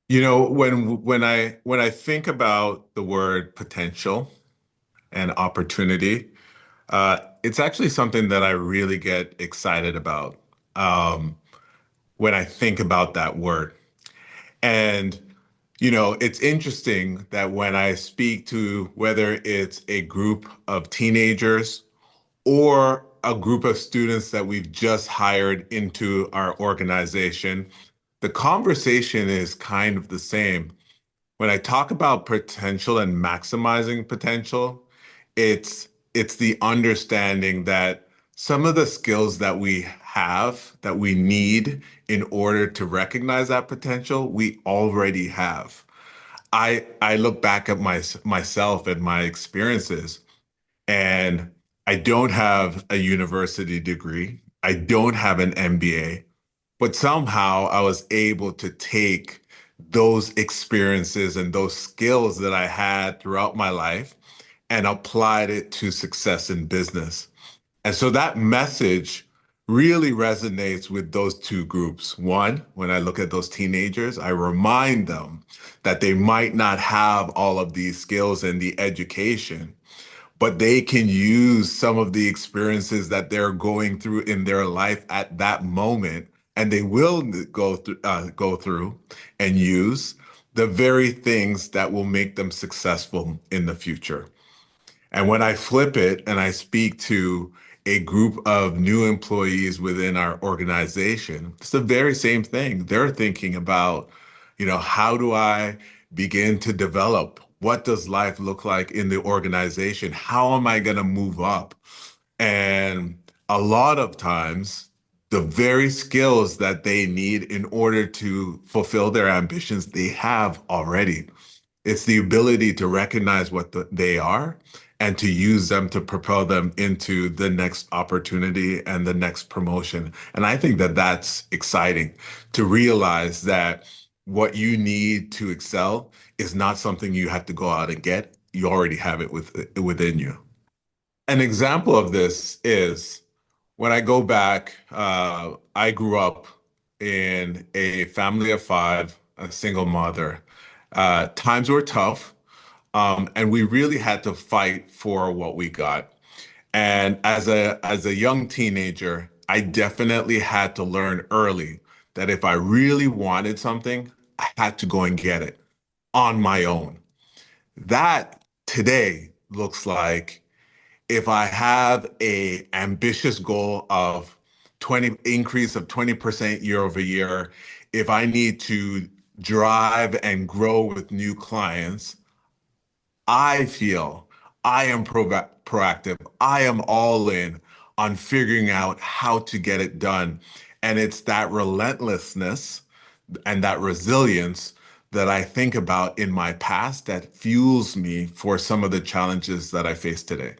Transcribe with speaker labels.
Speaker 1: When I think about the word potential and opportunity, it's actually something that I really get excited about um, when I think about that word. And it's interesting that when I speak to whether it's a group of teenagers or a group of students that we've just hired into our organization, the conversation is kind of the same. When I talk about potential and maximizing potential, it's the understanding that some of the skills that we have that we need in order to recognize that potential, we already have. I look back at myself and my experiences, and I don't have a university degree. I don't have an MBA, but somehow I was able to take those experiences and those skills that I had throughout my life and applied it to success in business. And so that message really resonates with those two groups. One, when I look at those teenagers, I remind them that they might not have all of these skills and the education, but they can use some of the experiences that they're going through in their life at that moment, and they will go through and use the very things that will make them successful in the future. And when I flip it and I speak to a group of new employees within our organization, it's the very same thing. They're thinking about, how do I begin to develop? What does life look like in the organization? How am I going to move up? And a lot of times, the very skills that they need in order to fulfill their ambitions, they have already. It's the ability to recognize what they are and to use them to propel them into the next opportunity and the next promotion. And I think that that's exciting to realize that what you need to excel is not something you have to go out and get. You already have it within you. An example of this is when I go back, I grew up in a family of five, a single mother. Times were tough, and we really had to fight for what we got. And as a young teenager, I definitely had to learn early that if I really wanted something, I had to go and get it on my own. That today looks like if I have a ambitious goal of 20 increase of 20% year over year, if I need to drive and grow with new clients, I feel I am proactive. I am all in on figuring out how to get it done. And it's that relentlessness and that resilience that I think about in my past that fuels me for some of the challenges that I face today.